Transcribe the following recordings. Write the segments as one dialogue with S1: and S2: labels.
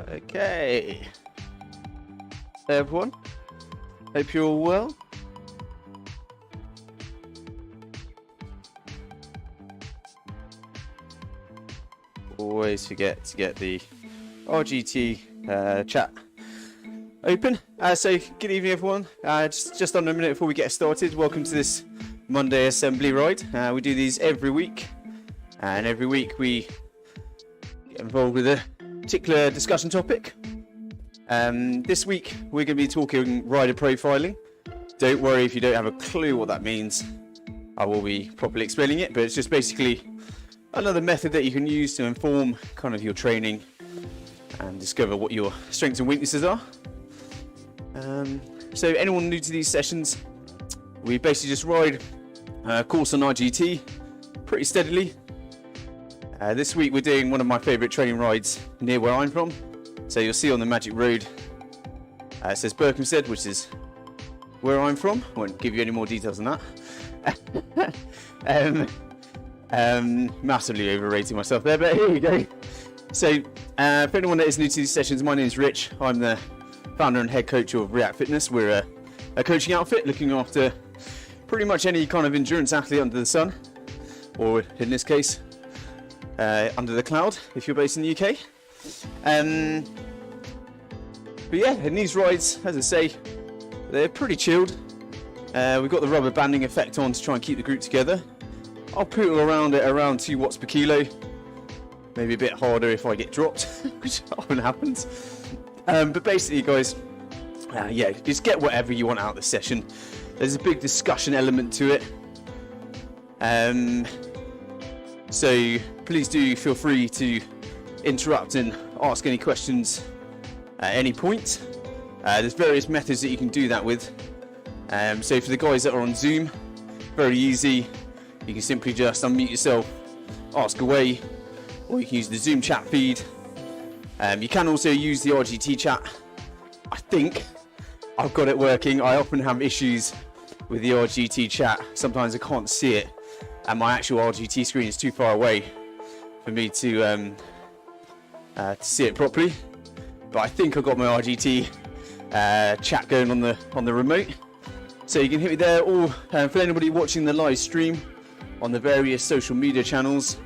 S1: Okay. Hey everyone, hope you're all well. Always forget to get the RGT chat open. So good evening everyone, just under a minute before we get started. Welcome to this Monday assembly ride. We do these every week, and every week we get involved with a particular discussion topic. This week we're going to be talking rider profiling. Don't worry if you don't have a clue what that means, I will be properly explaining it, but it's just basically another method that you can use to inform kind of your training and discover what your strengths and weaknesses are. So anyone new to these sessions, we basically just ride a course on RGT pretty steadily. This week we're doing one of my favourite training rides near where I'm from. So you'll see on the Magic Road, it says Berkhamsted, which is where I'm from. I won't give you any more details than that. Massively overrating myself there, but here we go. So for anyone that is new to these sessions, my name is Rich. I'm the founder and head coach of RIAK Fitness. We're a coaching outfit looking after pretty much any kind of endurance athlete under the sun, or in this case, under the cloud if you're based in the UK. But yeah, in these rides, as I say, they're pretty chilled. We've got the rubber banding effect on to try and keep the group together. I'll poodle around at around 2 watts per kilo, maybe a bit harder if I get dropped, which often happens. But basically guys, yeah, just get whatever you want out of the session. There's a big discussion element to it. So please do feel free to interrupt and ask any questions at any point. There's various methods that you can do that with. So for the guys that are on Zoom, very easy. You can simply just unmute yourself, ask away, or you can use the Zoom chat feed. You can also use the RGT chat. I think I've got it working. I often have issues with the RGT chat. Sometimes I can't see it, and my actual RGT screen is too far away for me to see it properly. But I think I've got my RGT chat going on the remote, so you can hit me there. Or for anybody watching the live stream on the various social media channels,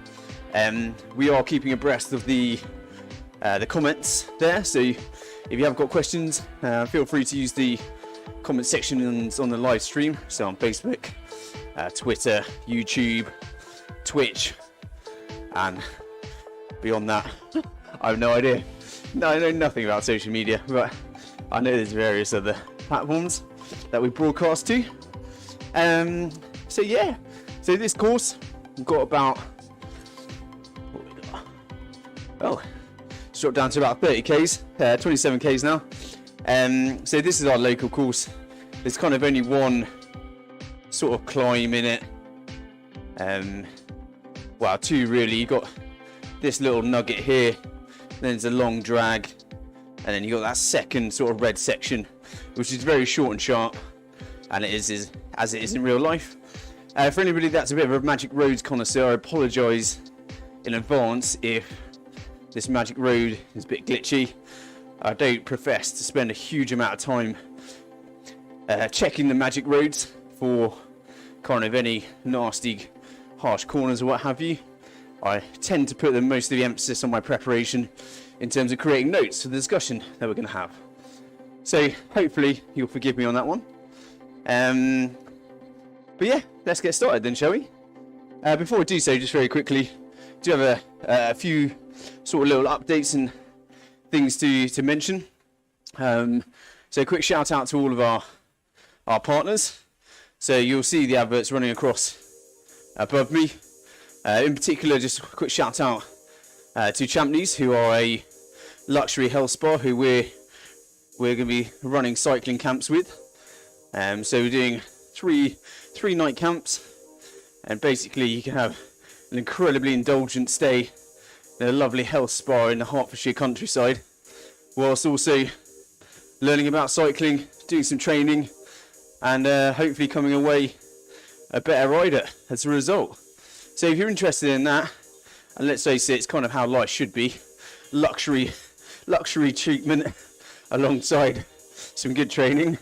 S1: we are keeping abreast of the comments there. So if you have got questions, feel free to use the comment section on the live stream. So on Facebook, Twitter, YouTube, Twitch, and beyond that, I have no idea. No, I know nothing about social media, but I know there's various other platforms that we broadcast to. So yeah, so this course, we've got about, it's dropped down to about 30Ks, 27Ks now. So this is our local course. There's kind of only one sort of climb in it. Well, 2 really. You've got this little nugget here, then there's a long drag, and then you've got that second sort of red section, which is very short and sharp, and it is as it is in real life. For anybody that's a bit of a Magic Roads connoisseur, I apologise in advance if this Magic Road is a bit glitchy. I don't profess to spend a huge amount of time checking the Magic Roads for kind of any nasty, harsh corners or what have you. I tend to put most of the emphasis on my preparation in terms of creating notes for the discussion that we're going to have. So hopefully you'll forgive me on that one. But yeah, let's get started then, shall we? Before I do so, just very quickly, do have a few sort of little updates and things to mention. So a quick shout out to all of our partners. So you'll see the adverts running across above me. In particular, just a quick shout out to Champneys, who are a luxury health spa who we're going to be running cycling camps with. So we're doing three night camps, and basically you can have an incredibly indulgent stay in a lovely health spa in the Hertfordshire countryside, whilst also learning about cycling, doing some training, and hopefully coming away a better rider as a result. So if you're interested in that, and let's face it, it's kind of how life should be, luxury luxury treatment alongside some good training.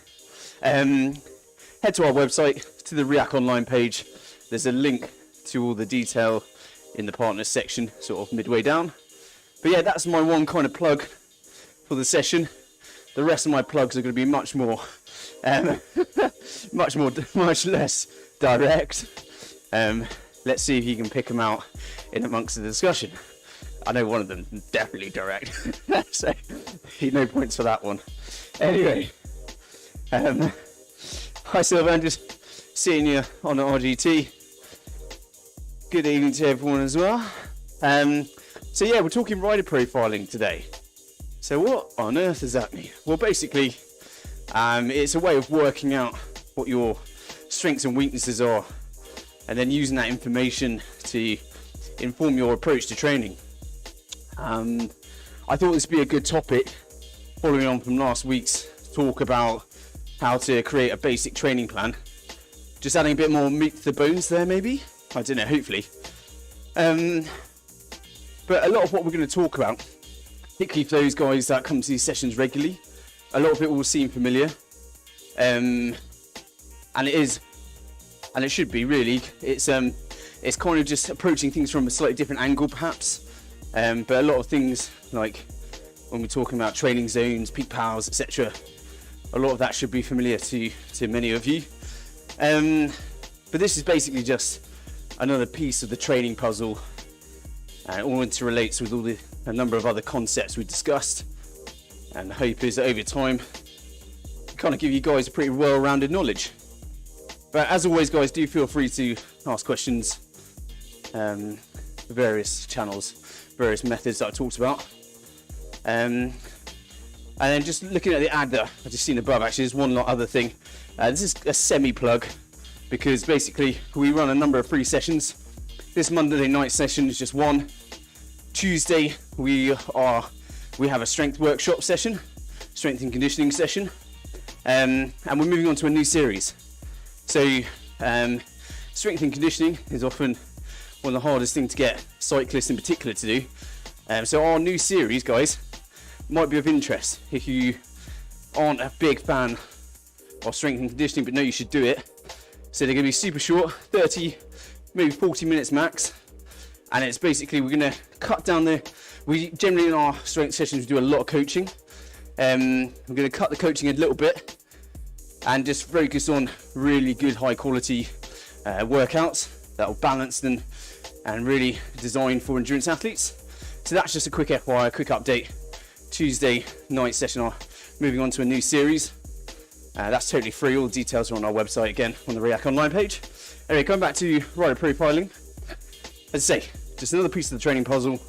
S1: Head to our website, to the RIAK online page. There's a link to all the detail in the partners section, sort of midway down. But yeah, that's my one kind of plug for the session. The rest of my plugs are going to be much less direct. Let's see if you can pick them out in amongst the discussion. I know one of them definitely direct, so no points for that one. Anyway, hi Sylvan, just seeing you on the RGT. Good evening to everyone as well. So yeah, we're talking rider profiling today. So what on earth does that mean? Well, basically, it's a way of working out what your strengths and weaknesses are, and then using that information to inform your approach to training. I thought this would be a good topic, following on from last week's talk about how to create a basic training plan. Just adding a bit more meat to the bones there, maybe? I don't know, hopefully. But a lot of what we're going to talk about, particularly for those guys that come to these sessions regularly, a lot of it will seem familiar. And it is, and it should be really. It's kind of just approaching things from a slightly different angle, perhaps. But a lot of things, like when we're talking about training zones, peak powers, etc., a lot of that should be familiar to many of you. But this is basically just another piece of the training puzzle, and it all interrelates with a number of other concepts we discussed. And the hope is that over time, kind of give you guys a pretty well-rounded knowledge. But as always, guys, do feel free to ask questions. Various channels, various methods that I talked about. And then just looking at the ad that I've just seen above, actually, there's one other thing. This is a semi-plug, because basically we run a number of free sessions. This Monday night session is just one. Tuesday we have a strength workshop session, strength and conditioning session, and we're moving on to a new series. So strength and conditioning is often one of the hardest things to get cyclists in particular to do. So our new series, guys, might be of interest if you aren't a big fan of strength and conditioning but know you should do it. So they're going to be super short, 30, maybe 40 minutes max. And it's basically, we're going to cut down we generally in our strength sessions we do a lot of coaching. We're going to cut the coaching a little bit and just focus on really good high quality workouts that will balance them and really designed for endurance athletes. So that's just a quick FYI, a quick update. Tuesday night session, moving on to a new series. That's totally free. All the details are on our website, again, on the RIAK online page. Anyway, coming back to rider profiling. As I say, just another piece of the training puzzle,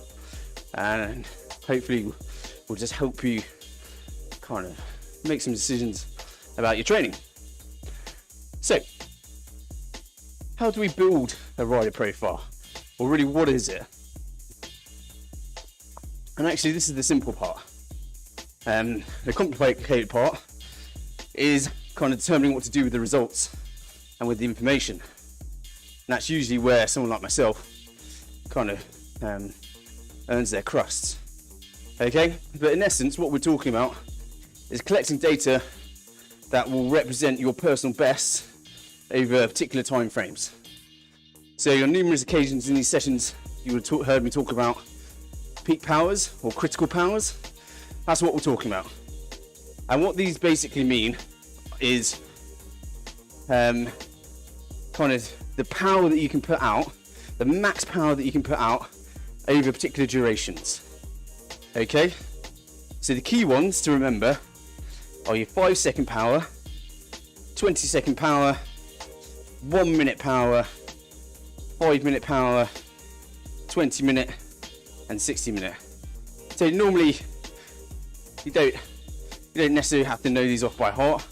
S1: and hopefully will just help you kind of make some decisions about your training. So, how do we build a rider profile? Or really, what is it? And actually, this is the simple part. The complicated part is kind of determining what to do with the results and with the information. And that's usually where someone like myself kind of earns their crusts. Okay, but in essence, what we're talking about is collecting data that will represent your personal best over particular time frames. So on numerous occasions in these sessions, you would have heard me talk about peak powers or critical powers. That's what we're talking about. And what these basically mean is kind of the power that you can put out, the max power that you can put out over particular durations. Okay? So the key ones to remember are your 5-second power, 20-second power, 1-minute power, 5-minute power, 20-minute, and 60-minute. So normally you don't necessarily have to know these off by heart,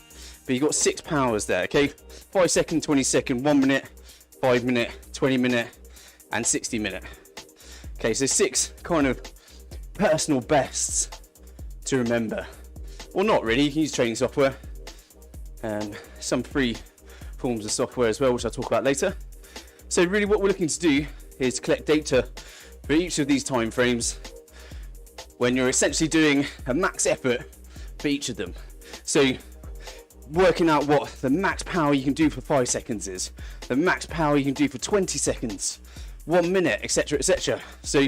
S1: but you've got 6 powers there, okay? 5-second, 20-second, 1-minute, 5-minute, 20-minute, and 60-minute. Okay, so 6 kind of personal bests to remember. Or not really, you can use training software, and some free forms of software as well, which I'll talk about later. So really what we're looking to do is collect data for each of these time frames, when you're essentially doing a max effort for each of them. So working out what the max power you can do for 5 seconds is, the max power you can do for 20 seconds, 1 minute, etc., etc. So,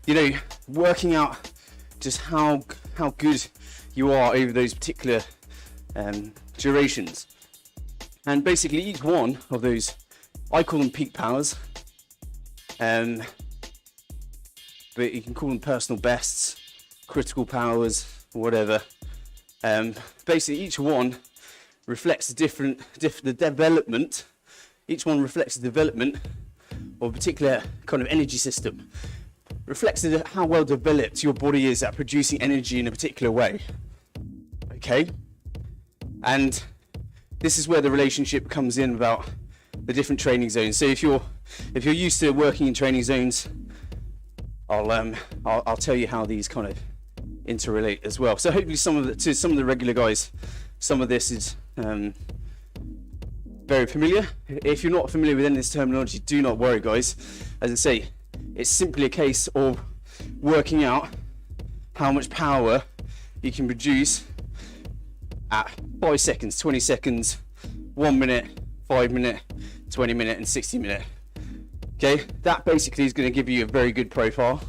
S1: you know, working out just how good you are over those particular durations. And basically each one of those, I call them peak powers, but you can call them personal bests, critical powers, whatever. Basically each one reflects the development. Each one reflects the development of a particular kind of energy system. Reflects how well developed your body is at producing energy in a particular way. Okay? And this is where the relationship comes in about the different training zones. So if you're used to working in training zones, I'll tell you how these kind of interrelate as well. So hopefully to some of the regular guys, some of this is very familiar. If you're not familiar with any of this terminology, do not worry, guys. As I say, it's simply a case of working out how much power you can produce at 5 seconds, 20 seconds, 1 minute, 5 minute, 20 minute, and 60 minute. Okay, that basically is going to give you a very good profile.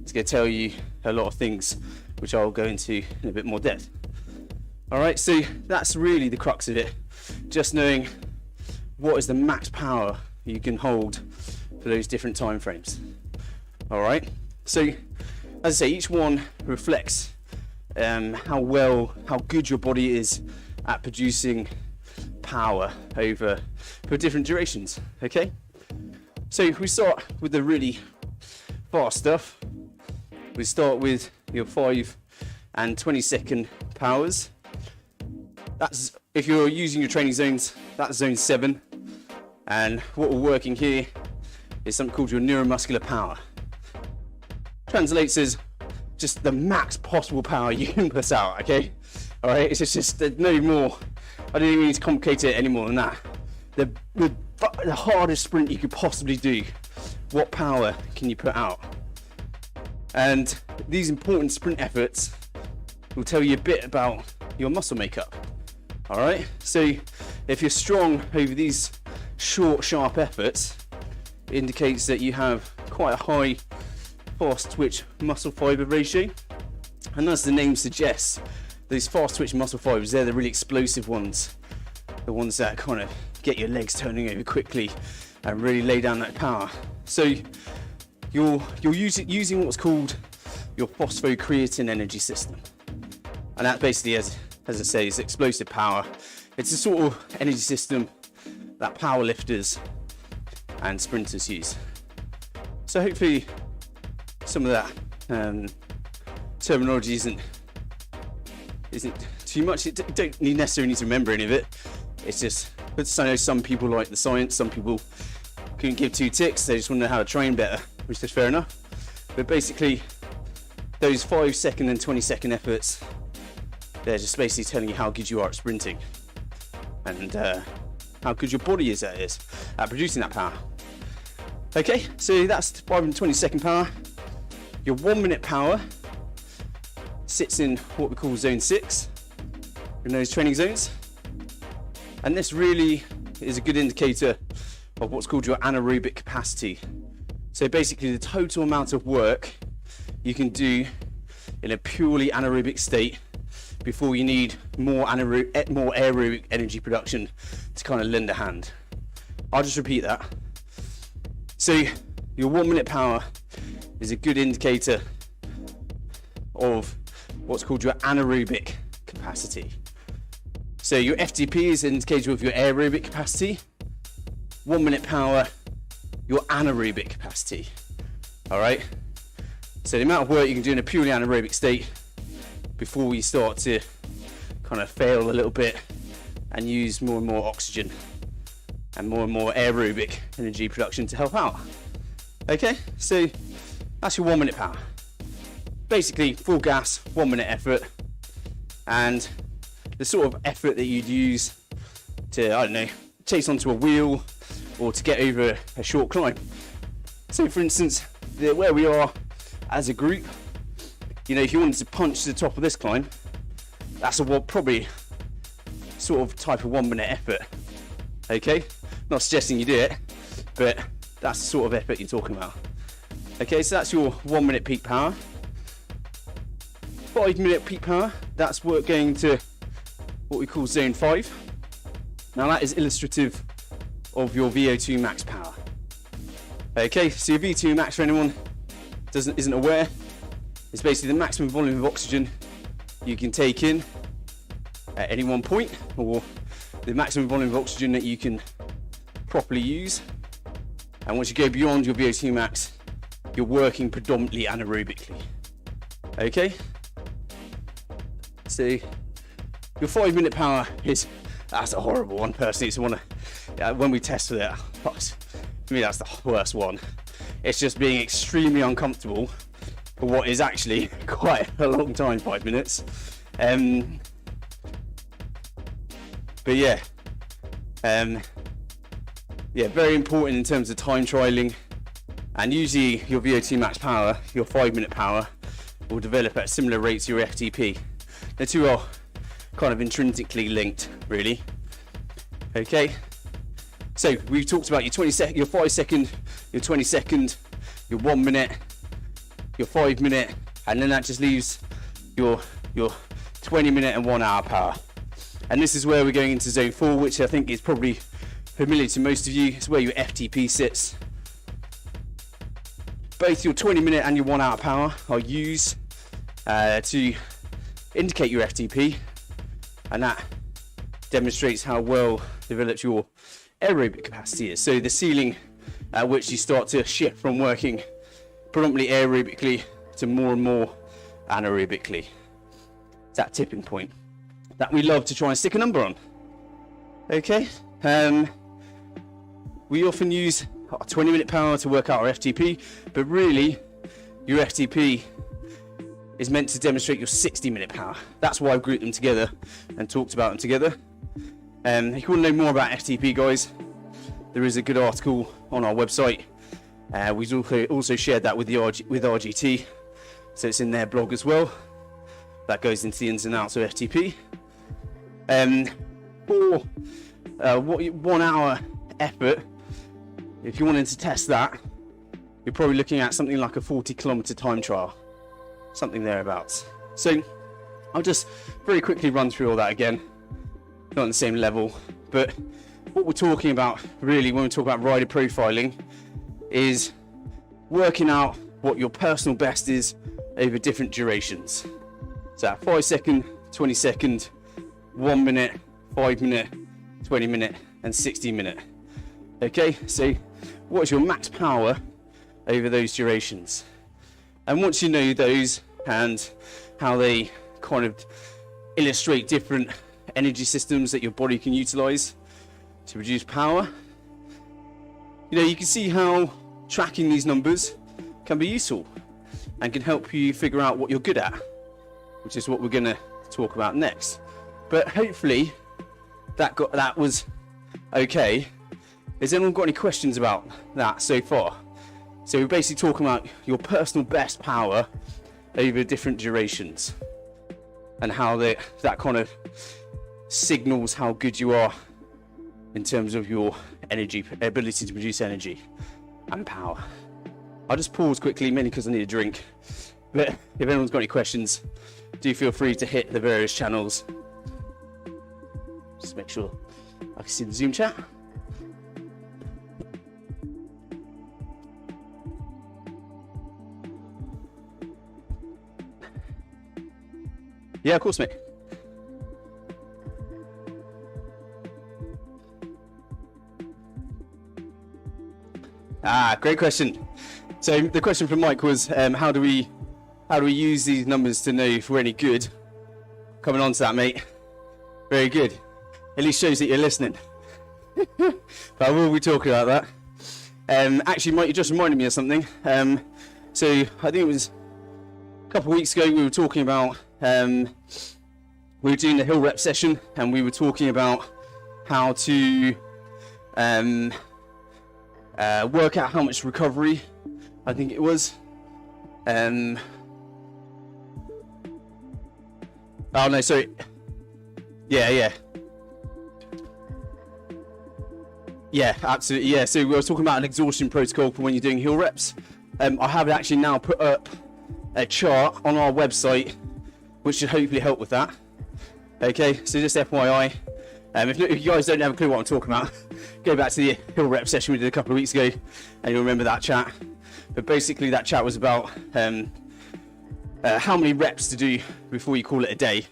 S1: It's going to tell you a lot of things, which I'll go into in a bit more depth. All right, so that's really the crux of it. Just knowing what is the max power you can hold for those different time frames. All right, so as I say, each one reflects how good your body is at producing power for different durations. Okay, so if we start with the really fast stuff, we start with your 5 and 20 second powers. That's, if you're using your training zones, that's zone 7, and what we're working here is something called your neuromuscular power. Translates as just the max possible power you can put out. Okay, all right, it's just no more. I don't even need to complicate it any more than that. The hardest sprint you could possibly do, what power can you put out? And these important sprint efforts will tell you a bit about your muscle makeup. All right, so if you're strong over these short, sharp efforts, it indicates that you have quite a high fast twitch muscle fiber ratio. And as the name suggests, those fast twitch muscle fibers, they're the really explosive ones, the ones that kind of get your legs turning over quickly and really lay down that power. So you're using what's called your phosphocreatine energy system, and that basically, as I say, is explosive power. It's a sort of energy system that power lifters and sprinters use. So hopefully some of that terminology isn't too much. You don't necessarily need to remember any of it. It's just, but I know some people like the science, some people couldn't give 2 ticks, they just want to know how to train better, which is fair enough. But basically, those 5 second and 20 second efforts, they're just basically telling you how good you are at sprinting and how good your body is at producing that power. Okay, so that's 5 and 20 second power. Your 1 minute power sits in what we call zone 6 in those training zones. And this really is a good indicator of what's called your anaerobic capacity. So basically the total amount of work you can do in a purely anaerobic state before you need more aerobic energy production to kind of lend a hand. I'll just repeat that. So your 1 minute power is a good indicator of what's called your anaerobic capacity. So your FTP is an indicator of your aerobic capacity. 1 minute power, your anaerobic capacity. All right. So the amount of work you can do in a purely anaerobic state before you start to kind of fail a little bit and use more and more oxygen and more aerobic energy production to help out. Okay, so that's your 1 minute power. Basically full gas, 1 minute effort, and the sort of effort that you'd use to, I don't know, chase onto a wheel or to get over a short climb. So for instance, where we are as a group, you know, if you wanted to punch to the top of this climb, that's probably sort of type of 1 minute effort. Okay, not suggesting you do it, but that's the sort of effort you're talking about. Okay, so that's your 1 minute peak power. 5 minute peak power, that's going to what we call zone 5. Now that is illustrative of your VO2 max power. Okay, so your VO2 max, for anyone isn't aware, is basically the maximum volume of oxygen you can take in at any one point, or the maximum volume of oxygen that you can properly use. And once you go beyond your VO2 max, you're working predominantly anaerobically. Okay, so your 5 minute power that's a horrible one personally. It's when we tested it, for me that's the worst one. It's just being extremely uncomfortable for what is actually quite a long time, 5 minutes. But yeah, very important in terms of time trialing. And usually your VO2 max power, your 5 minute power, will develop at a similar rate to your FTP. The two are kind of intrinsically linked, really. Okay, so we've talked about your 5 second, your 20 second, your 1 minute, your 5 minute, and then that just leaves your 20 minute and 1 hour power. And this is where we're going into zone 4, which I think is probably familiar to most of you. It's where your FTP sits. Both your 20 minute and your 1 hour power are used to indicate your FTP, and that demonstrates how well developed your aerobic capacity is. So the ceiling at which you start to shift from working predominantly aerobically to more and more anaerobically. It's that tipping point that we love to try and stick a number on. Okay, we often use 20 minute power to work out our FTP, but really your FTP is meant to demonstrate your 60 minute power. That's why I've grouped them together and talked about them together. If you want to know more about FTP, guys, there is a good article on our website. We've also shared that with RGT, so it's in their blog as well. That goes into the ins and outs of FTP. For 1 hour effort, if you wanted to test that, you're probably looking at something like a 40 kilometer time trial, something thereabouts. So I'll just very quickly run through all that again, not on the same level, but what we're talking about really when we talk about rider profiling is working out what your personal best is over different durations. So 5 second, 20 second, 1 minute, 5 minute, 20 minute, and 60 minute. Okay, so what's your max power over those durations? And once you know those and how they kind of illustrate different energy systems that your body can utilize to produce power, you can see how tracking these numbers can be useful and can help you figure out what you're good at, which is what we're going to talk about next. But hopefully that was okay. Has anyone got any questions about that so far? So we're basically talking about your personal best power over different durations and how that kind of signals how good you are in terms of your ability to produce energy and power. I'll just pause quickly, mainly because I need a drink. But if anyone's got any questions, do feel free to hit the various channels. Just make sure I can see the Zoom chat. Yeah, of course, mate. Great question. So the question from Mike was, how do we use these numbers to know if we're any good? Coming on to that, mate. Very good. At least shows that you're listening. But I will be talking about that. Actually, Mike, you just reminded me of something. So I think it was a couple of weeks ago we were talking about, we were doing the hill rep session and we were talking about how to work out how much recovery, I think it was, Oh no, sorry. Yeah, absolutely. Yeah, so we were talking about an exhaustion protocol for when you're doing hill reps. I have actually now put up a chart on our website which should hopefully help with that. Okay, so just FYI, if you guys don't have a clue what I'm talking about, go back to the hill rep session we did a couple of weeks ago and you'll remember that chat. But basically that chat was about how many reps to do before you call it a day.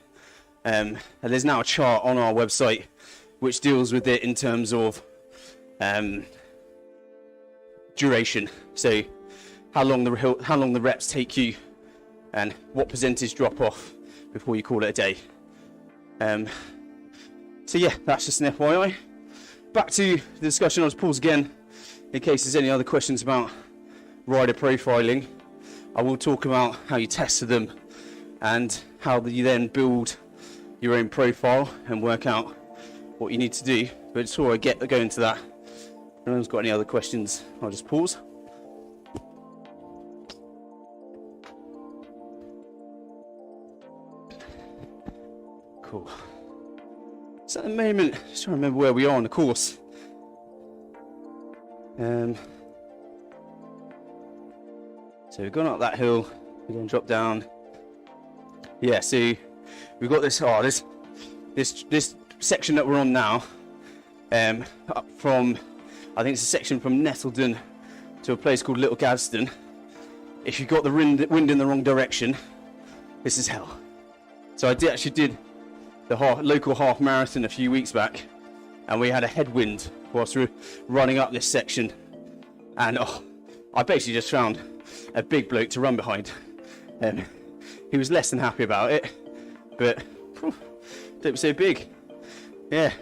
S1: And there's now a chart on our website which deals with it in terms of duration. So how long the reps take you and what percentage drop off before you call it a day. So yeah, that's just an FYI. Back to the discussion. I'll just pause again in case there's any other questions about rider profiling. I will talk about how you test them and how you then build your own profile and work out what you need to do. But before I go into that, if no one's got any other questions, I'll just pause. Cool. So at the moment, just trying to remember where we are on the course. So we've gone up that hill, we're going to drop down. Yeah, so we've got this section that we're on now, up from, I think it's a section from Nettledon to a place called Little Gadsden. If you've got the wind in the wrong direction, this is hell. So I actually did the local half marathon a few weeks back, and we had a headwind whilst we were running up this section, and I basically just found a big bloke to run behind. He was less than happy about it, but they were so big. Yeah,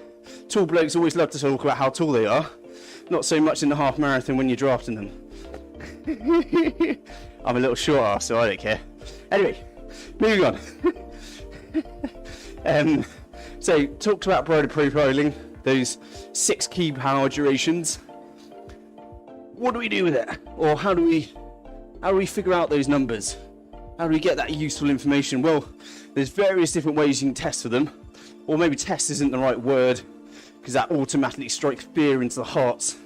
S1: tall blokes always love to talk about how tall they are, not so much in the half marathon when you're drafting them. I'm a little short ass, so I don't care. Anyway, moving on. So talked about rider profiling, those 6 key power durations. What do we do with it? Or how do we figure out those numbers? How do we get that useful information? Well, there's various different ways you can test for them. Or maybe test isn't the right word, because that automatically strikes fear into the hearts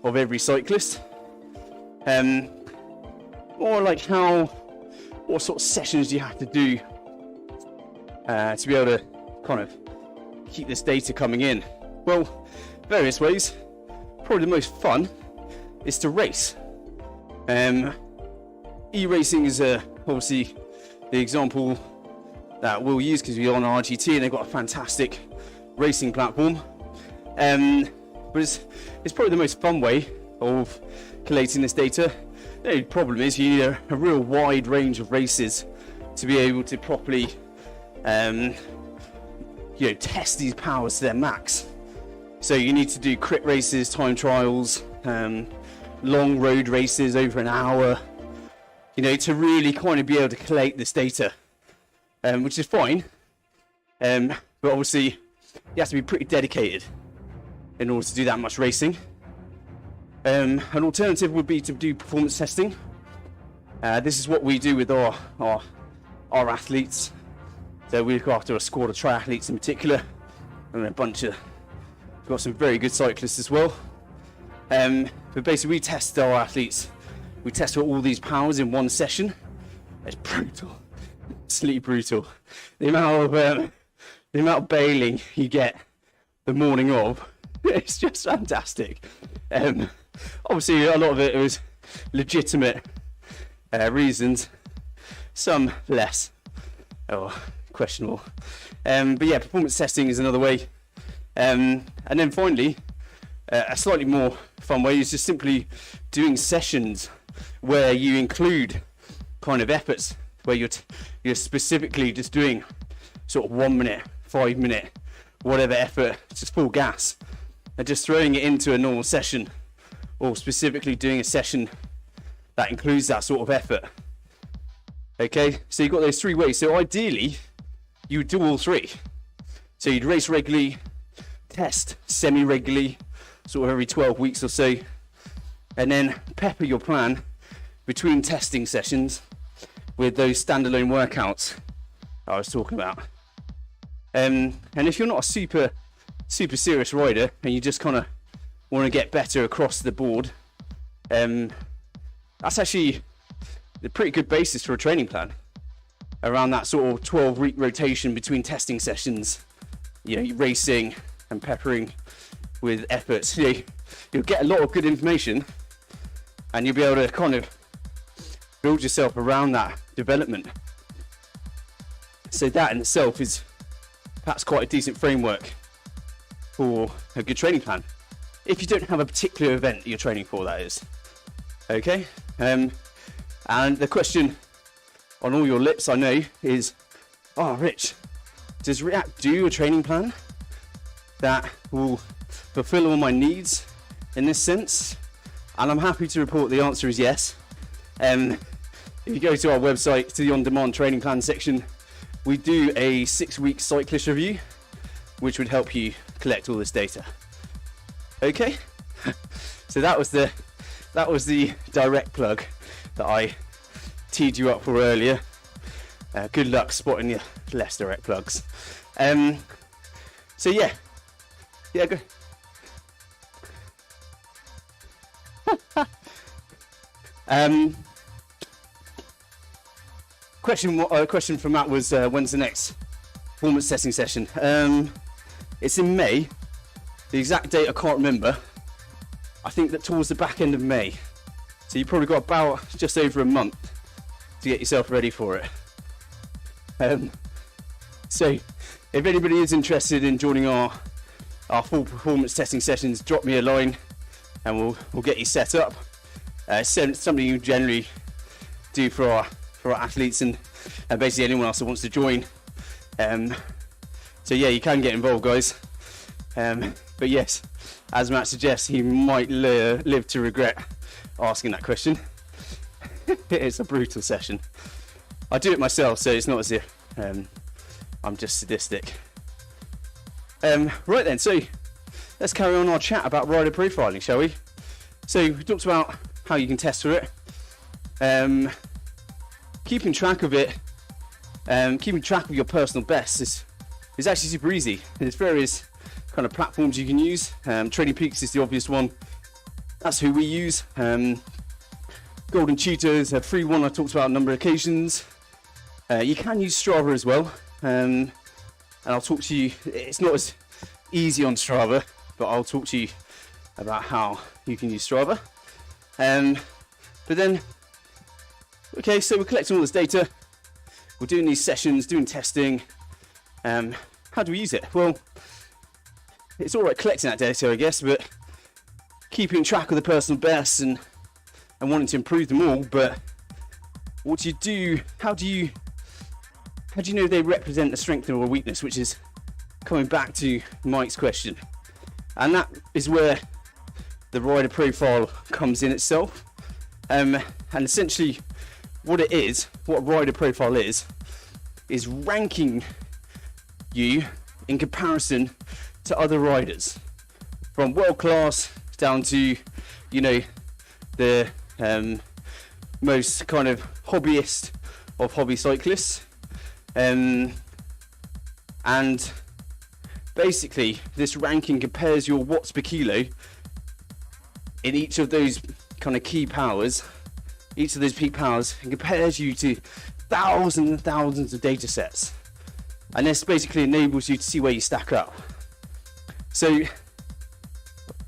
S1: of every cyclist. Or like what sort of sessions do you have to do to be able to kind of keep this data coming in? Well, various ways. Probably the most fun is to race. E-racing is obviously the example that we'll use because we're on RGT and they've got a fantastic racing platform. But it's probably the most fun way of collating this data. The only problem is you need a real wide range of races to be able to properly test these powers to their max. So you need to do crit races, time trials, long road races over an hour, to really kind of be able to collate this data, which is fine. But obviously you have to be pretty dedicated in order to do that much racing. An alternative would be to do performance testing. This is what we do with our athletes. So we look after a squad of triathletes in particular, and we've got some very good cyclists as well. But basically we test our athletes. We test for all these powers in one session. It's brutal, absolutely brutal. The amount of bailing you get the morning of, it's just fantastic. Obviously a lot of it was legitimate reasons, some less questionable. But yeah, performance testing is another way. And then finally, a slightly more fun way is just simply doing sessions where you include kind of efforts where you're specifically just doing sort of 1 minute, 5 minute, whatever effort, just full gas, and just throwing it into a normal session, or specifically doing a session that includes that sort of effort. Okay, so you've got those 3 ways. So ideally, you would do all 3. So you'd race regularly, test semi-regularly, sort of every 12 weeks or so, and then pepper your plan between testing sessions with those standalone workouts I was talking about. And if you're not a super serious rider and you just kind of want to get better across the board, that's actually a pretty good basis for a training plan around that sort of 12-week rotation between testing sessions. You know, racing and peppering with efforts. You'll get a lot of good information, and you'll be able to kind of build yourself around that development. So that in itself is perhaps quite a decent framework for a good training plan, if you don't have a particular event you're training for, that is. Okay, and the question on all your lips, I know, is, oh, Rich, does RIAK do a training plan that will fulfill all my needs in this sense? And I'm happy to report the answer is yes. If you go to our website, to the on-demand training plan section, we do a 6-week cyclist review, which would help you collect all this data. Okay, so that was the direct plug that I teed you up for earlier. Good luck spotting your less direct plugs. So yeah, go. Question from Matt was, when's the next performance testing session? It's in May. The exact date I can't remember. I think that towards the back end of May. So you've probably got about just over a month to get yourself ready for it. So if anybody is interested in joining our full performance testing sessions, drop me a line and we'll get you set up. It's something you generally do for our athletes and basically anyone else that wants to join. So yeah, you can get involved, guys. But yes, as Matt suggests, he might live to regret asking that question. It's a brutal session. I do it myself, so it's not as if I'm just sadistic. Right then, so let's carry on our chat about rider profiling, shall we? So we talked about how you can test for it. Keeping track of it, keeping track of your personal bests is actually super easy. There's various kind of platforms you can use. Training Peaks is the obvious one. That's who we use. Golden Tutor is a free one I talked about on a number of occasions. You can use Strava as well. And I'll talk to you, it's not as easy on Strava, but I'll talk to you about how you can use Strava. But then, okay, so we're collecting all this data. We're doing these sessions, doing testing. How do we use it? Well, it's all right collecting that data, I guess, but keeping track of the personal bests and wanting to improve them all. But what do you do? How do you know they represent a strength or a weakness, which is coming back to Mike's question. And that is where the rider profile comes in itself. And essentially what it is, what a rider profile is ranking you in comparison to other riders, from world class down to, you know, the most kind of hobbyist of hobby cyclists. And basically this ranking compares your watts per kilo in each of those kind of key powers, each of those peak powers, and compares you to thousands and thousands of data sets. And this basically enables you to see where you stack up. So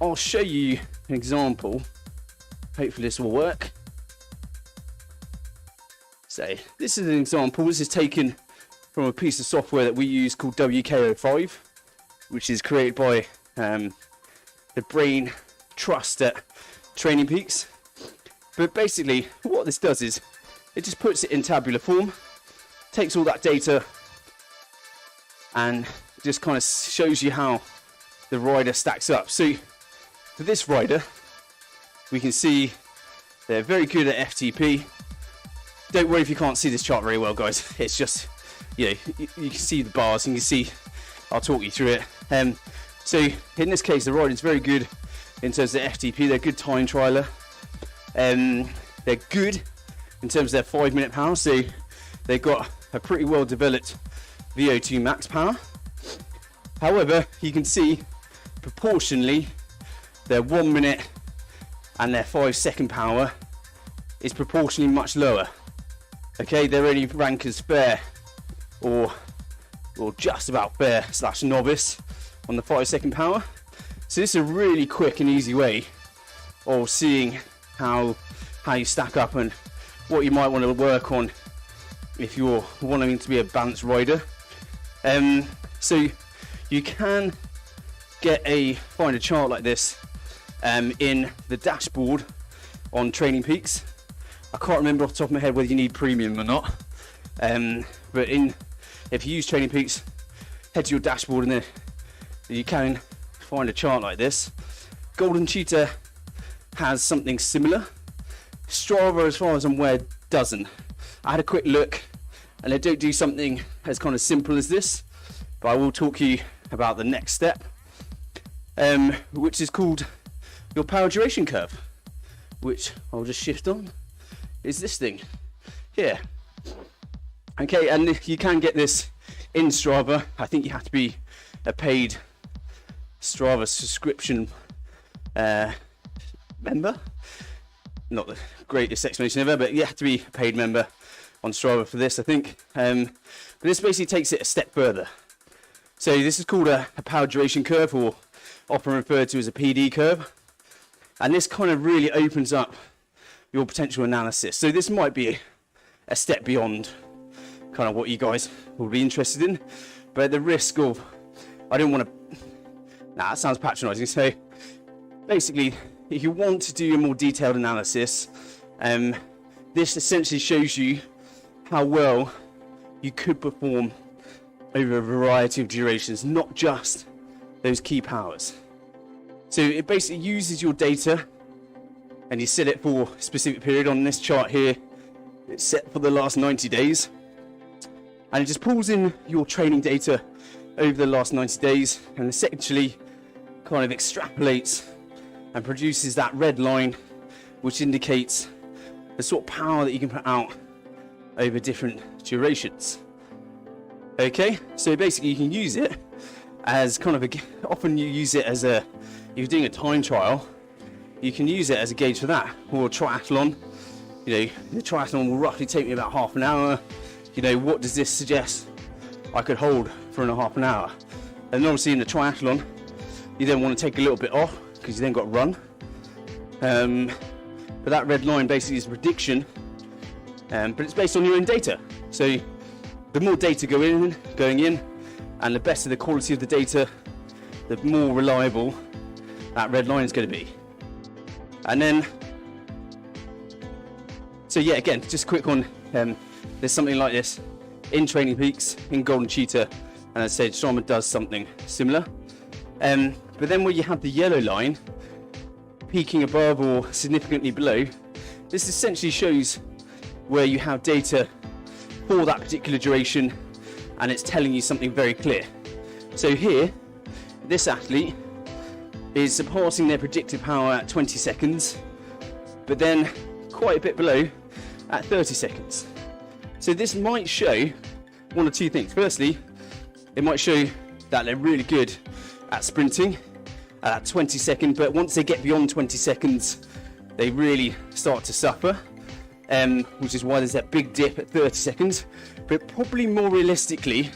S1: I'll show you an example. Hopefully this will work. So this is an example. This is taken from a piece of software that we use called WKO5, which is created by the brain trust at Training Peaks. But basically what this does is it just puts it in tabular form, takes all that data and just kind of shows you how the rider stacks up. So for this rider, we can see they're very good at FTP. Don't worry if you can't see this chart very well, guys. It's just, you know, you can see the bars and you can see, I'll talk you through it. So in this case, the rider is very good in terms of FTP. They're a good time trialer. They're good in terms of their 5-minute power. So they've got a pretty well developed VO2 max power. However, you can see proportionally their 1 minute and their 5 second power is proportionally much lower. Okay, they're only ranked as fair or just about fair / novice on the 5 second power. So this is a really quick and easy way of seeing how you stack up and what you might want to work on if you're wanting to be a balanced rider. So you can find a chart like this in the dashboard on Training Peaks. I can't remember off the top of my head whether you need premium or not, but if you use Training Peaks, head to your dashboard and then you can find a chart like this. Golden Cheetah has something similar. Strava, as far as I'm aware, doesn't. I had a quick look and they don't do something as kind of simple as this, but I will talk to you about the next step, which is called your power duration curve, which I'll just shift on, is this thing here. Okay, and you can get this in Strava. I think you have to be a paid Strava subscription member. Not the greatest explanation ever, but you have to be a paid member on Strava for this, I think. But this basically takes it a step further. So this is called a power duration curve, or often referred to as a PD curve. And this kind of really opens up your potential analysis. So this might be a step beyond kind of what you guys will be interested in, but at the risk of, I don't want to, that sounds patronizing. So basically, if you want to do a more detailed analysis, this essentially shows you how well you could perform over a variety of durations, not just those key powers. So it basically uses your data and you set it for a specific period. On this chart here, it's set for the last 90 days. And it just pulls in your training data over the last 90 days and essentially kind of extrapolates and produces that red line, which indicates the sort of power that you can put out over different durations. Okay, so basically you can use it as kind of often you use it as if you're doing a time trial, you can use it as a gauge for that, or a triathlon. You know, the triathlon will roughly take me about half an hour. You know, what does this suggest I could hold for half an hour? And obviously in the triathlon, you then want to take a little bit off because you then got to run. But that red line basically is a prediction, but it's based on your own data. So the more data going in, and the better the quality of the data, the more reliable that red line is going to be. And then, so yeah, again, just a quick one. There's something like this in Training Peaks, in Golden Cheetah, and as I said, Strava does something similar. But then where you have the yellow line peaking above or significantly below, this essentially shows where you have data for that particular duration, and it's telling you something very clear. So here, this athlete is surpassing their predicted power at 20 seconds, but then quite a bit below at 30 seconds. So this might show one or two things. Firstly, it might show that they're really good at sprinting at 20 seconds, but once they get beyond 20 seconds, they really start to suffer, which is why there's that big dip at 30 seconds. But probably more realistically,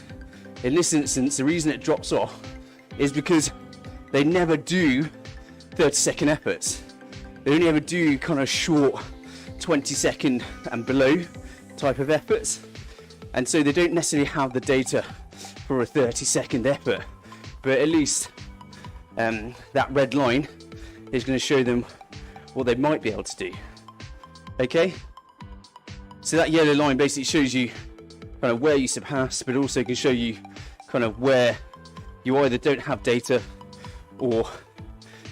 S1: in this instance, the reason it drops off is because they never do 30-second efforts. They only ever do kind of short 20-second and below type of efforts. And so they don't necessarily have the data for a 30-second effort, but at least that red line is going to show them what they might be able to do. Okay? So that yellow line basically shows you kind of where you surpass, but also can show you kind of where you either don't have data or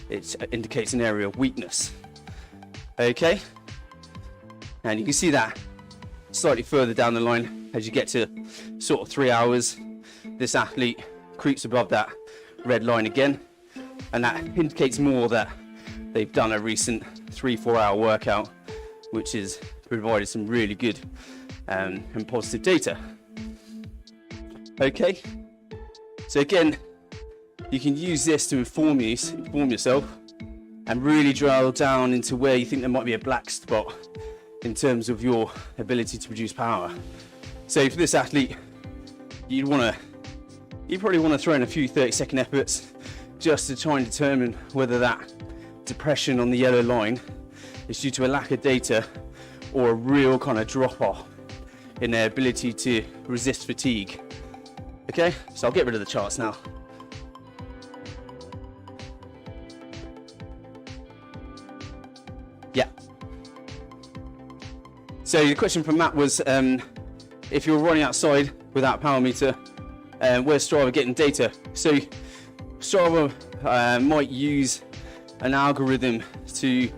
S1: it indicates an area of weakness. Okay? And you can see that slightly further down the line as you get to sort of 3 hours. This athlete creeps above that red line again, and that indicates more that they've done a recent 3-4 hour workout, which has provided some really good and positive data. Okay, so again, you can use this to inform yourself and really drill down into where you think there might be a black spot in terms of your ability to produce power. So for this athlete, you probably want to throw in a few 30-second efforts just to try and determine whether that depression on the yellow line is due to a lack of data or a real kind of drop off in their ability to resist fatigue. Okay, so I'll get rid of the charts now. Yeah. So the question from Matt was, if you're running outside without a power meter, where's Strava getting data? So Strava might use an algorithm to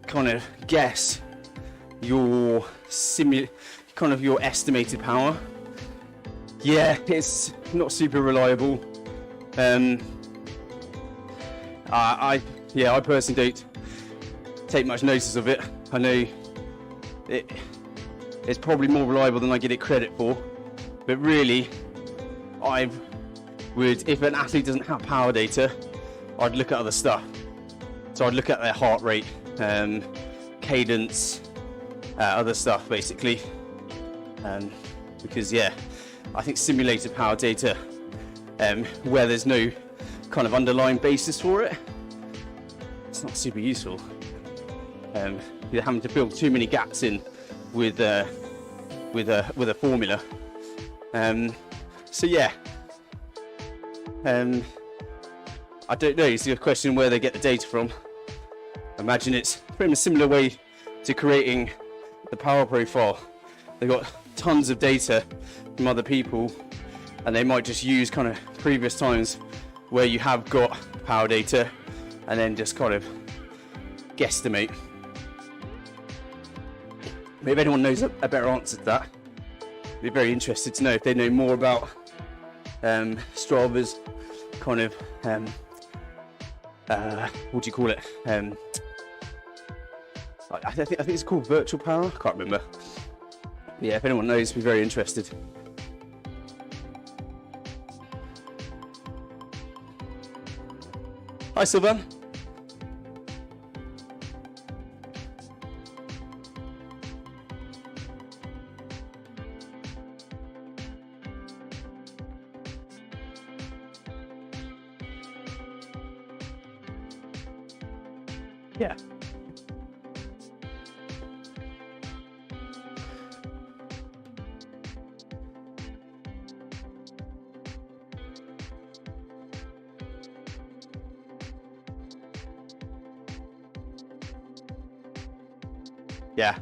S1: kind of guess your your estimated power. Yeah, it's not super reliable. I personally don't take much notice of it. I know it's probably more reliable than I give it credit for, but really, if an athlete doesn't have power data, I'd look at other stuff. So I'd look at their heart rate, cadence, other stuff basically, because I think simulated power data, where there's no kind of underlying basis for it, it's not super useful. You're having to fill too many gaps in with a formula. I don't know. It's a question where they get the data from. Imagine it's pretty much a similar way to creating the power profile. They've got tons of data from other people, and they might just use kind of previous times where you have got power data and then just kind of guesstimate. Maybe if anyone knows a better answer to that, I'd be very interested to know if they know more about Strava's kind of what do you call it? I think it's called virtual power. I can't remember. Yeah, if anyone knows, I'd be very interested. Hi, Sylvan. Yeah. Yeah.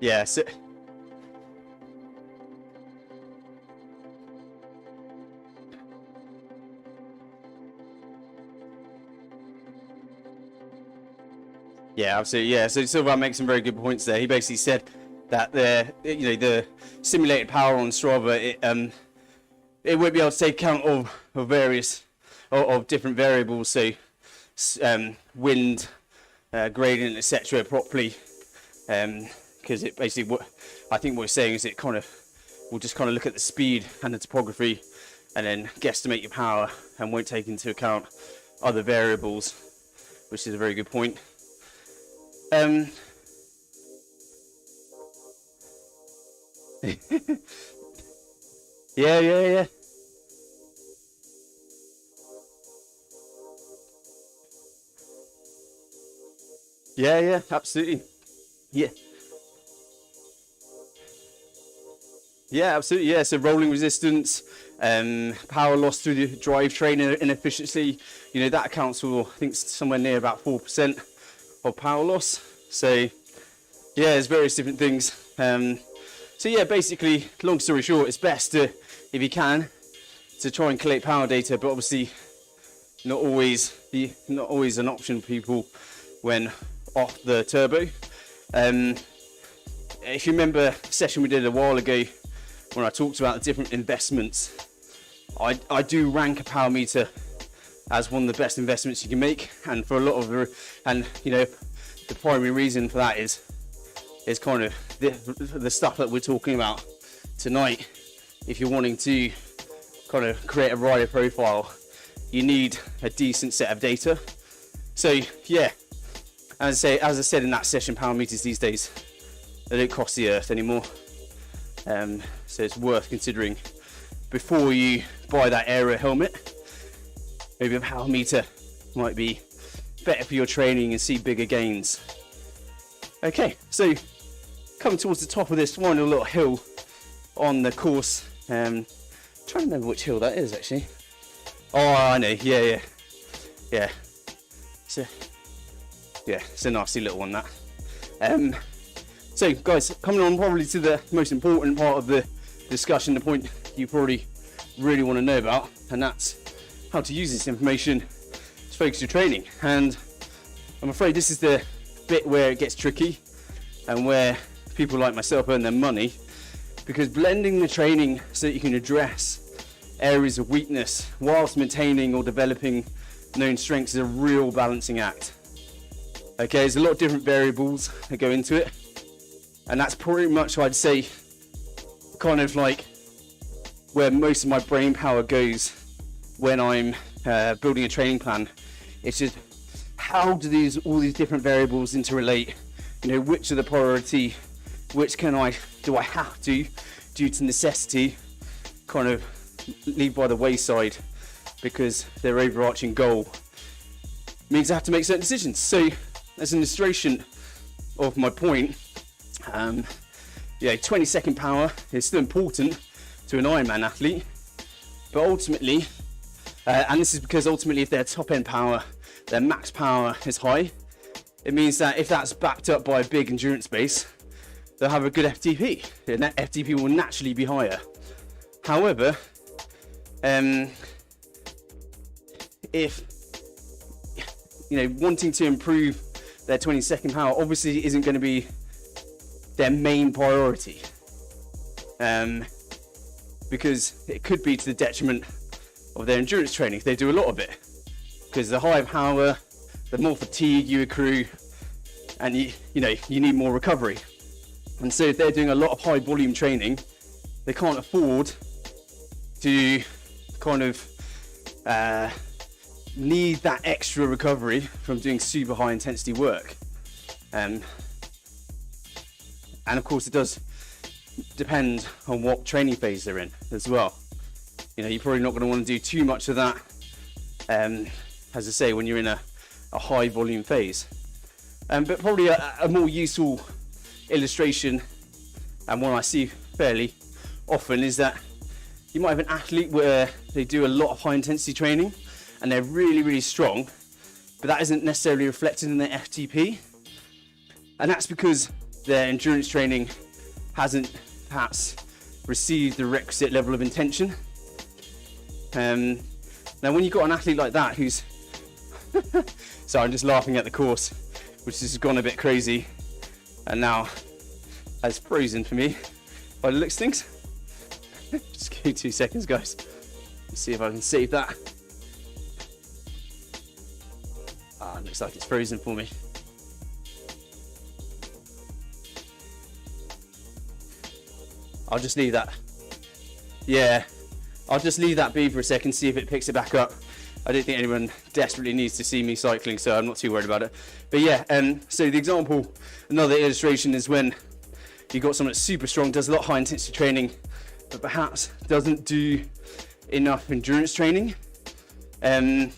S1: Yeah, so yeah, absolutely. Yeah, so Sylvan makes some very good points there. He basically said that the simulated power on Strava, it won't be able to take account of various of different variables, so wind, gradient, etc. properly, because it basically I think what it's saying is it kind of will just kind of look at the speed and the topography and then guesstimate your power and won't take into account other variables, which is a very good point. Yeah. Yeah, absolutely. Yeah, absolutely. Yeah, so rolling resistance, power loss through the drivetrain inefficiency, that accounts for, I think, somewhere near about 4% of power loss. So, yeah, there's various different things. So yeah, basically, long story short, it's best to, if you can, to try and collect power data, but obviously not always an option for people when off the turbo. If you remember a session we did a while ago when I talked about the different investments, I do rank a power meter as one of the best investments you can make. And for a lot of the primary reason for that is kind of the stuff that we're talking about tonight. If you're wanting to kind of create a rider profile, you need a decent set of data. So yeah, as I said in that session, power meters these days, they don't cost the earth anymore. So it's worth considering before you buy that aero helmet. Maybe a power meter might be better for your training and see bigger gains. Okay, so coming towards the top of this final little hill on the course. Trying to remember which hill that is actually. Oh, I know. Yeah. It's a nasty little one, that. So guys, coming on probably to the most important part of the discussion, the point you probably really want to know about, and that's how to use this information to focus your training. And I'm afraid this is the bit where it gets tricky and where people like myself earn their money, because blending the training so that you can address areas of weakness whilst maintaining or developing known strengths is a real balancing act. Okay, there's a lot of different variables that go into it, and that's pretty much, I'd say, kind of like where most of my brain power goes when I'm building a training plan. It's just, how do all these different variables interrelate? Which are the priority? Which do I have to, due to necessity, kind of leave by the wayside because their overarching goal means I have to make certain decisions. So, as an illustration of my point, 20-second power is still important to an Ironman athlete, but ultimately, and this is because ultimately if their top end power, their max power is high, it means that if that's backed up by a big endurance base, they'll have a good FTP, and that FTP will naturally be higher. However, if wanting to improve their 20-second power obviously isn't going to be their main priority, because it could be to the detriment of their endurance training if they do a lot of it, because the higher power, the more fatigue you accrue, and you need more recovery. And so if they're doing a lot of high volume training, they can't afford to kind of need that extra recovery from doing super high intensity work. And of course it does depend on what training phase they're in as well. You're probably not going to want to do too much of that, as I say, when you're in a high volume phase. But probably a more useful illustration, and one I see fairly often, is that you might have an athlete where they do a lot of high intensity training and they're really, really strong, but that isn't necessarily reflected in their FTP. And that's because their endurance training hasn't perhaps received the requisite level of intention. Now when you've got an athlete like that who's so I'm just laughing at the course, which has gone a bit crazy and now has frozen for me by the looks of things. Just give me 2 seconds, guys. Let's see if I can save that. Looks like it's frozen for me. I'll just leave that. Yeah, I'll just leave that be for a second, see if it picks it back up. I don't think anyone desperately needs to see me cycling, so I'm not too worried about it. But yeah, so the example, another illustration, is when you've got someone that's super strong, does a lot of high intensity training, but perhaps doesn't do enough endurance training. And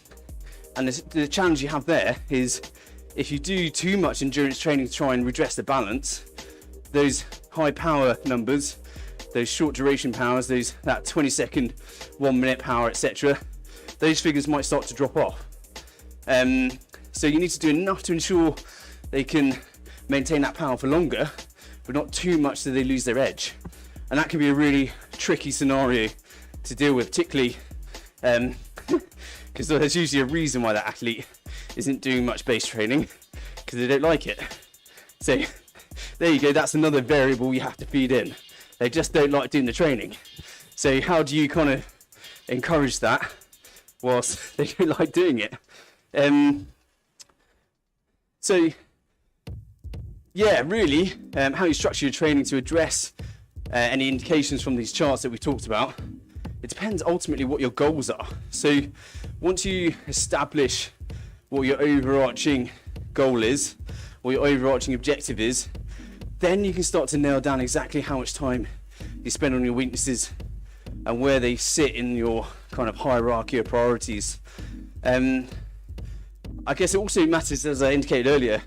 S1: the challenge you have there is, if you do too much endurance training to try and redress the balance, those high power numbers, those short duration powers, that 20-second, 1 minute power, etc., those figures might start to drop off. So you need to do enough to ensure they can maintain that power for longer, but not too much so they lose their edge. And that can be a really tricky scenario to deal with, particularly because there's usually a reason why that athlete isn't doing much base training, because they don't like it. So there you go, that's another variable you have to feed in. They just don't like doing the training. So how do you kind of encourage that whilst they don't like doing it. So yeah, really, how you structure your training to address any indications from these charts that we talked about, it depends ultimately what your goals are. So once you establish what your overarching goal is, or your overarching objective is, then you can start to nail down exactly how much time you spend on your weaknesses and where they sit in your kind of hierarchy of priorities. I guess it also matters, as I indicated earlier,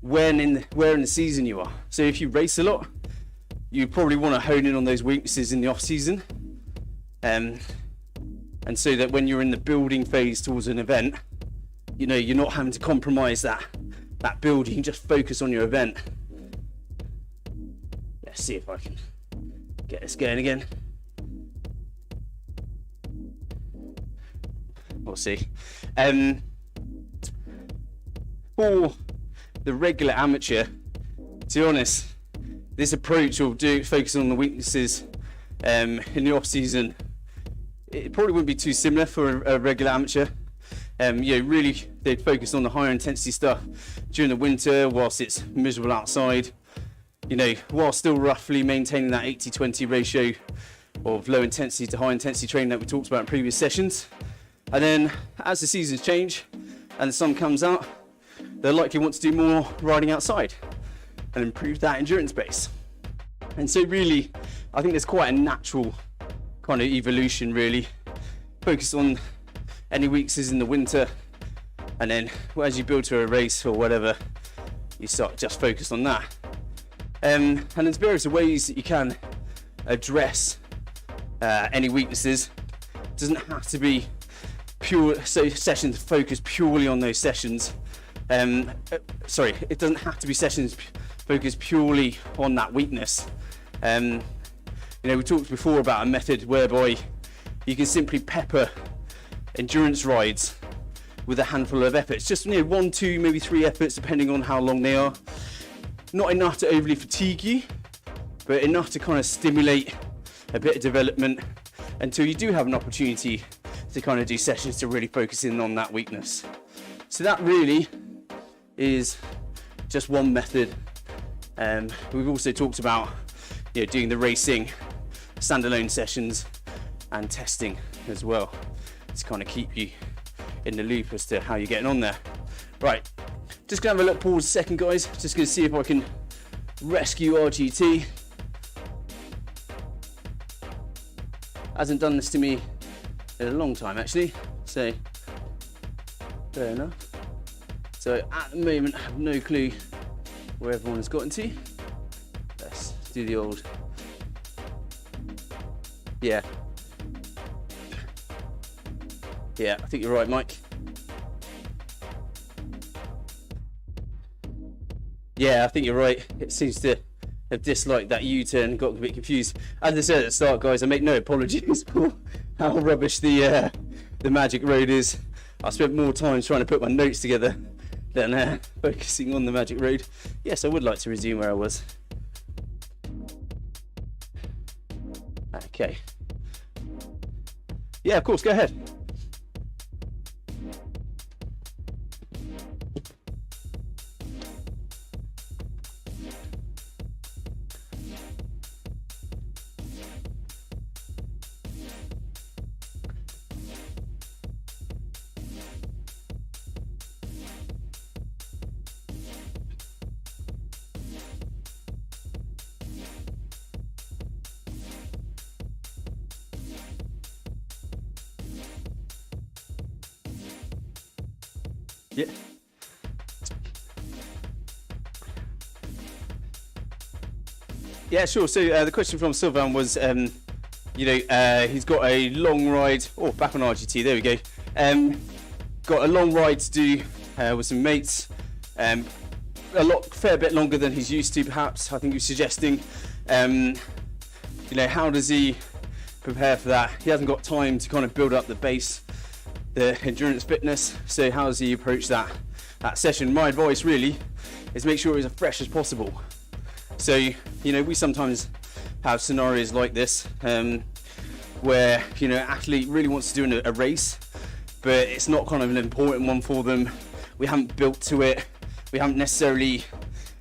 S1: where in the season you are. So if you race a lot, you probably want to hone in on those weaknesses in the off season, and so that when you're in the building phase towards an event, you know, you're not having to compromise that build. You can just focus on your event. Let's see if I can get this going again. We'll see. For the regular amateur, to be honest, this approach of focusing on the weaknesses in the off season, it probably wouldn't be too similar for a regular amateur. Really, they'd focus on the higher intensity stuff during the winter whilst it's miserable outside, you know, while still roughly maintaining that 80-20 ratio of low intensity to high intensity training that we talked about in previous sessions. And then as the seasons change and the sun comes out, they'll likely want to do more riding outside and improve that endurance base. And so really, I think there's quite a natural kind of evolution, really. Focus on any weaknesses in the winter, and then as you build to a race or whatever, you start just focus on that. And there's various ways that you can address any weaknesses. It doesn't have to be pure sessions focused purely on those sessions. It doesn't have to be sessions focused purely on that weakness. We talked before about a method whereby you can simply pepper endurance rides with a handful of efforts, just 1, 2, maybe 3 efforts, depending on how long they are. Not enough to overly fatigue you, but enough to kind of stimulate a bit of development until you do have an opportunity to kind of do sessions to really focus in on that weakness. So that really is just one method. We've also talked about doing the racing standalone sessions and testing as well, to kind of keep you in the loop as to how you're getting on there. Right, just gonna have a little pause a second, guys. Just gonna see if I can rescue RGT. Hasn't done this to me in a long time, actually, so fair enough. So at the moment, I have no clue where everyone has gotten to. Let's do the old, yeah, I think you're right, Mike. Yeah, I think you're right. It seems to have disliked that U-turn and got a bit confused. As I said at the start, guys, I make no apologies for how rubbish the Magic Road is. I spent more time trying to put my notes together than focusing on the Magic Road. Yes, I would like to resume where I was. Okay. Yeah, of course, go ahead. Yeah. Yeah, sure. So the question from Sylvain was, he's got a long ride. Oh, back on RGT. There we go. Got a long ride to do with some mates. Fair bit longer than he's used to, perhaps. I think he was suggesting. How does he prepare for that? He hasn't got time to kind of build up the base, the endurance fitness. So how does he approach that session? My advice really is make sure it's as fresh as possible. So we sometimes have scenarios like this where athlete really wants to do a race but it's not kind of an important one for them. We haven't built to it. We haven't necessarily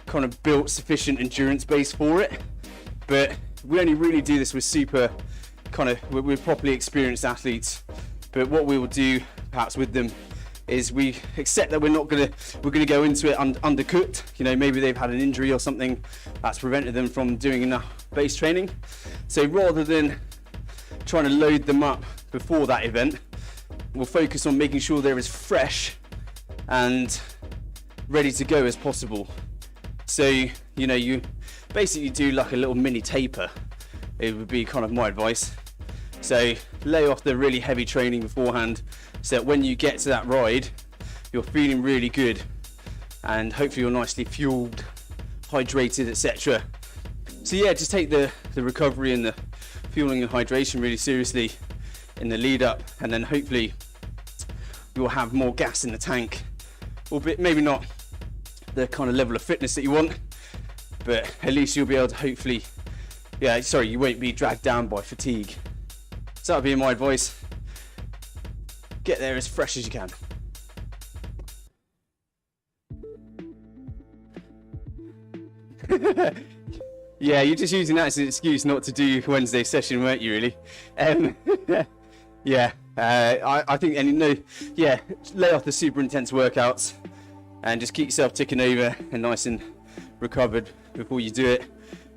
S1: kind of built sufficient endurance base for it, but we only really do this with we're properly experienced athletes. But what we will do perhaps with them is we accept that we're gonna go into it undercooked. You know, maybe they've had an injury or something that's prevented them from doing enough base training. So rather than trying to load them up before that event, we'll focus on making sure they're as fresh and ready to go as possible. So, you know, you basically do like a little mini taper. It would be kind of my advice. So lay off the really heavy training beforehand, so that when you get to that ride, you're feeling really good and hopefully you're nicely fueled, hydrated, etc. So yeah, just take the recovery and the fueling and hydration really seriously in the lead up, and then hopefully you'll have more gas in the tank, albeit maybe not the kind of level of fitness that you want, but at least you'll be able to hopefully, you won't be dragged down by fatigue. So that would be my advice. Get there as fresh as you can. Yeah, you're just using that as an excuse not to do Wednesday session, weren't you, really? Yeah, I think, lay off the super intense workouts and just keep yourself ticking over and nice and recovered before you do it.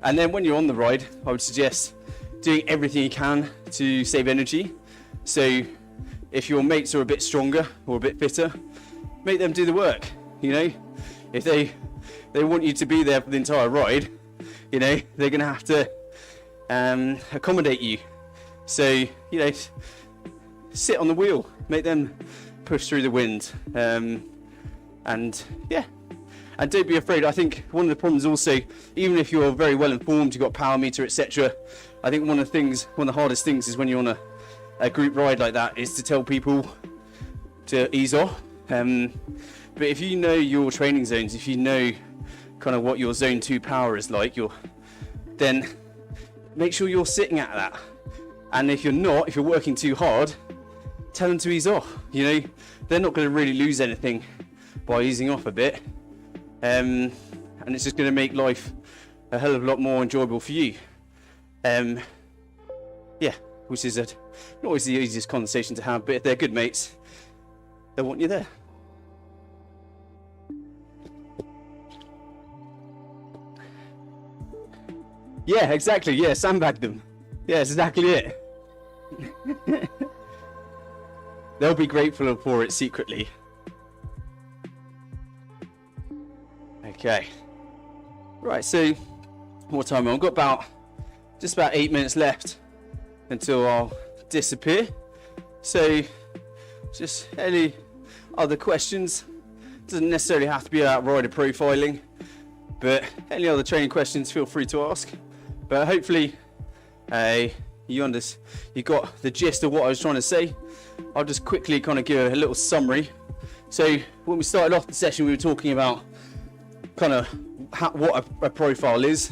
S1: And then when you're on the ride, I would suggest doing everything you can to save energy. So if your mates are a bit stronger or a bit fitter, make them do the work. You know, if they want you to be there for the entire ride, you know, they're going to have to accommodate you. So, you know, sit on the wheel, make them push through the wind, and don't be afraid. I think one of the problems also, even if you're very well informed, you've got a power meter, etc., I think one of the hardest things is when you're on a group ride like that, is to tell people to ease off. But if you know your training zones, if you know kind of what your zone 2 power is like, then make sure you're sitting at that. And if you're working too hard, tell them to ease off. You know, they're not going to really lose anything by easing off a bit, and it's just going to make life a hell of a lot more enjoyable for you. Which is not always the easiest conversation to have, but if they're good mates, they'll want you there. Yeah, exactly. Yeah, sandbag them. Yeah, that's exactly it. They'll be grateful for it secretly. Okay. Right, so what time? I've got just about 8 minutes left until I'll disappear. So just any other questions? Doesn't necessarily have to be about rider profiling, but any other training questions, feel free to ask. But hopefully you got the gist of what I was trying to say. I'll just quickly kind of give a little summary. So when we started off the session, we were talking about kind of what a profile is,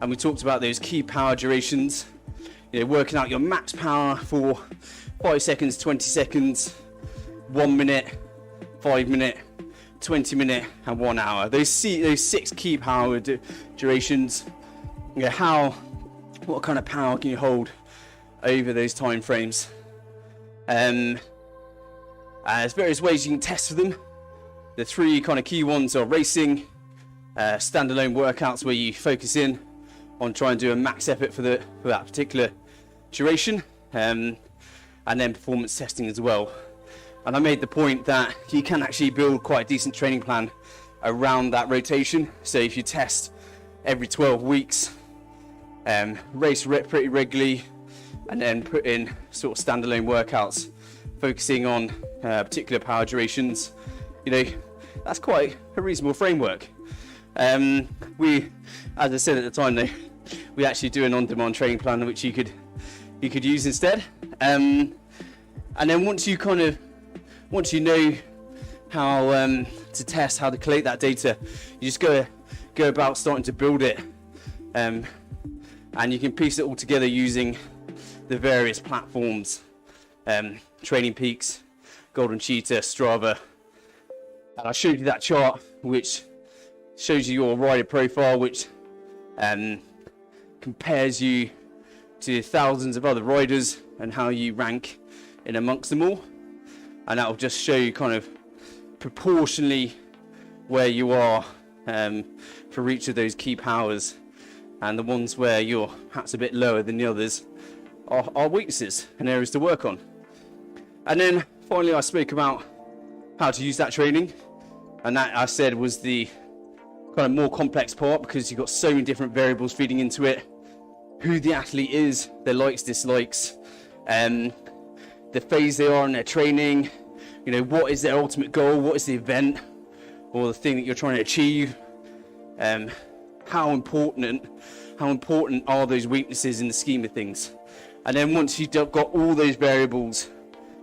S1: and we talked about those key power durations. You know, working out your max power for 5 seconds, 20 seconds, 1 minute, 5 minute, 20 minute, and 1 hour. Those 6 key power durations. You know, what kind of power can you hold over those time frames? There's various ways you can test for them. The 3 kind of key ones are racing, standalone workouts where you focus in on trying to do a max effort for that particular duration, and then performance testing as well. And I made the point that you can actually build quite a decent training plan around that rotation. So if you test every 12 weeks, race pretty regularly, and then put in sort of standalone workouts focusing on particular power durations, you know, that's quite a reasonable framework. We, as I said at the time though, we actually do an on-demand training plan which you could use instead. And then once you know how to test, how to collate that data, you just go about starting to build it, and you can piece it all together using the various platforms, Training Peaks, Golden Cheetah, Strava, and I showed you that chart which shows you your rider profile, which compares you to thousands of other riders and how you rank in amongst them all, and that will just show you kind of proportionally where you are for each of those key powers, and the ones where you're perhaps a bit lower than the others are weaknesses and areas to work on. And then finally I spoke about how to use that training, and that I said was the kind of more complex part, because you've got so many different variables feeding into it. Who the athlete is, their likes, dislikes, the phase they are in their training, you know, what is their ultimate goal, what is the event or the thing that you're trying to achieve, how important are those weaknesses in the scheme of things. And then once you've got all those variables,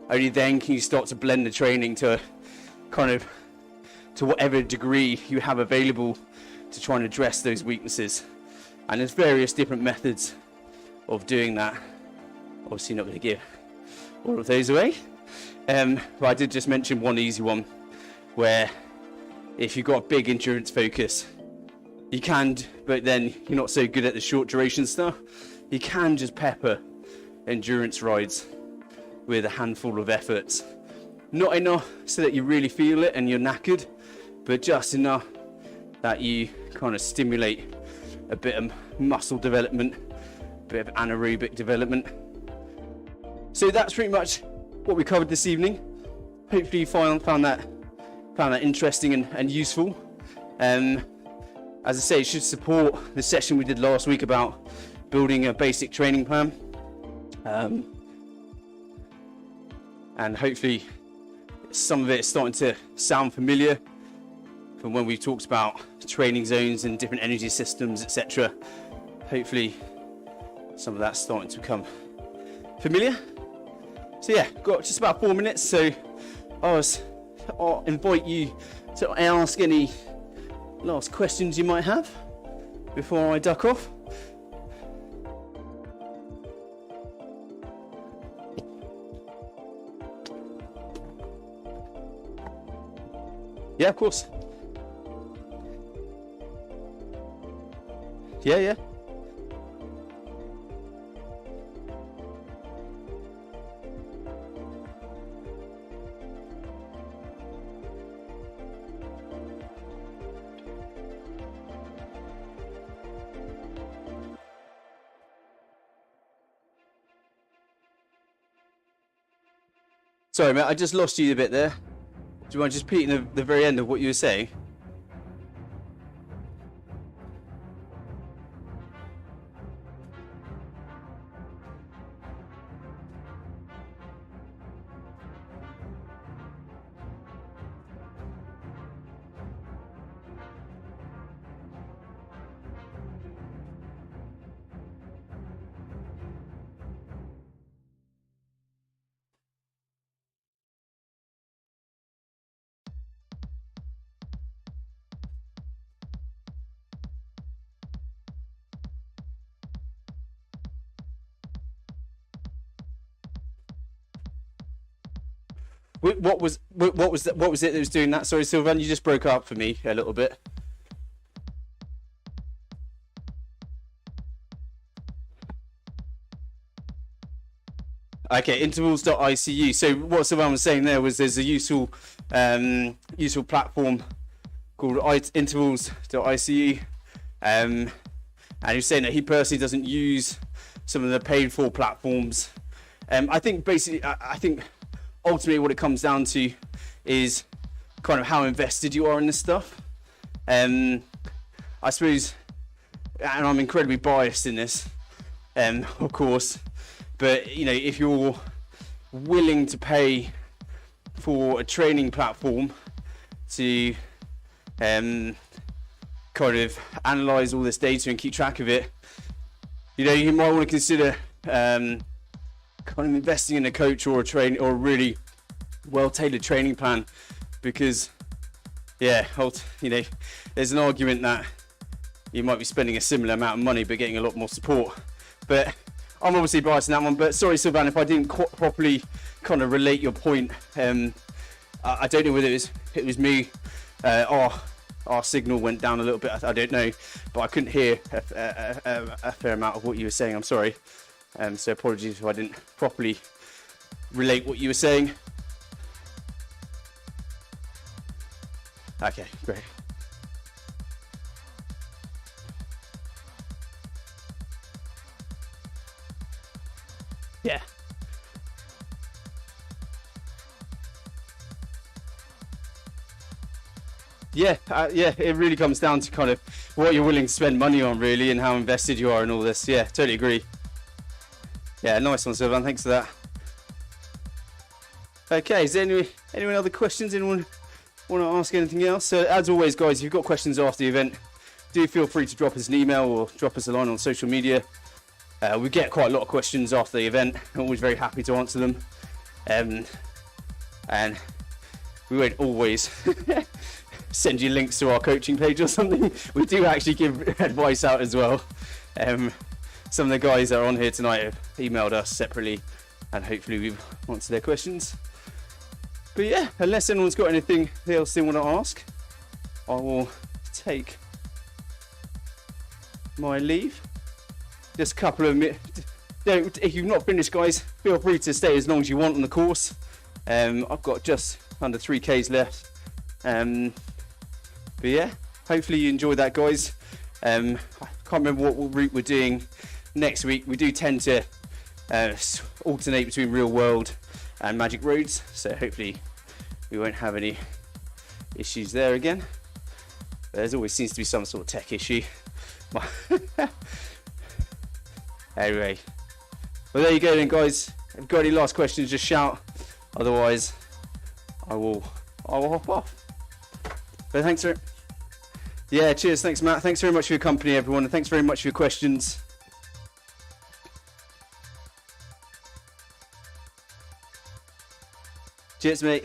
S1: only then can you start to blend the training to kind of to whatever degree you have available to try and address those weaknesses. And there's various different methods of doing that. Obviously not going to give all of those away, but I did just mention one easy one, where if you've got a big endurance focus, you can, but then you're not so good at the short duration stuff, you can just pepper endurance rides with a handful of efforts. Not enough so that you really feel it and you're knackered, but just enough that you kind of stimulate a bit of muscle development, a bit of anaerobic development. So that's pretty much what we covered this evening. Hopefully you found that interesting and useful. As I say, it should support the session we did last week about building a basic training plan. And hopefully some of it is starting to sound familiar from when we talked about training zones and different energy systems, etc. Hopefully some of that's starting to become familiar. So yeah, got just about 4 minutes, so I'll invite you to ask any last questions you might have before I duck off. Yeah, of course. Yeah. Sorry, mate, I just lost you a bit there. Do you mind just repeating the very end of what you were saying? What was it that was doing that? Sorry, Sylvan, you just broke up for me a little bit. Okay, intervals.icu. So what Sylvan was saying there was there's a useful platform called intervals.icu, and he was saying that he personally doesn't use some of the paid for platforms. I think ultimately what it comes down to is kind of how invested you are in this stuff. I suppose, and I'm incredibly biased in this, of course, but you know, if you're willing to pay for a training platform to kind of analyze all this data and keep track of it, you know, you might want to consider kind of investing in a coach or a really well-tailored training plan, because yeah, you know, there's an argument that you might be spending a similar amount of money but getting a lot more support. But I'm obviously biased in that one, but sorry, Sylvan, if I didn't properly kind of relate your point. I don't know whether it was me. Our signal went down a little bit. I don't know, but I couldn't hear a fair amount of what you were saying. I'm sorry. So apologies if I didn't properly relate what you were saying. Okay, great. Yeah. Yeah, it really comes down to kind of what you're willing to spend money on, really, and how invested you are in all this. Yeah, totally agree. Yeah, nice one, Sylvan. Thanks for that. Okay, is there anyone other questions? Anyone want to ask anything else? So, as always, guys, if you've got questions after the event, do feel free to drop us an email or drop us a line on social media. We get quite a lot of questions after the event. I'm always very happy to answer them. And we won't always send you links to our coaching page or something. We do actually give advice out as well. Some of the guys that are on here tonight have emailed us separately, and hopefully we've answered their questions. But yeah, unless anyone's got anything else they want to ask, I will take my leave. Just a couple of minutes. If you've not finished, guys, feel free to stay as long as you want on the course. I've got just under 3Ks left. But yeah, hopefully you enjoyed that, guys. I can't remember what route we're doing next week. We do tend to alternate between real world and magic roads, so hopefully we won't have any issues there again. There's always seems to be some sort of tech issue. Anyway, well, there you go then, guys. If you've got any last questions, just shout. Otherwise, I will hop off. But thanks for cheers. Thanks, Matt. Thanks very much for your company, everyone, and thanks very much for your questions. Cheers, mate.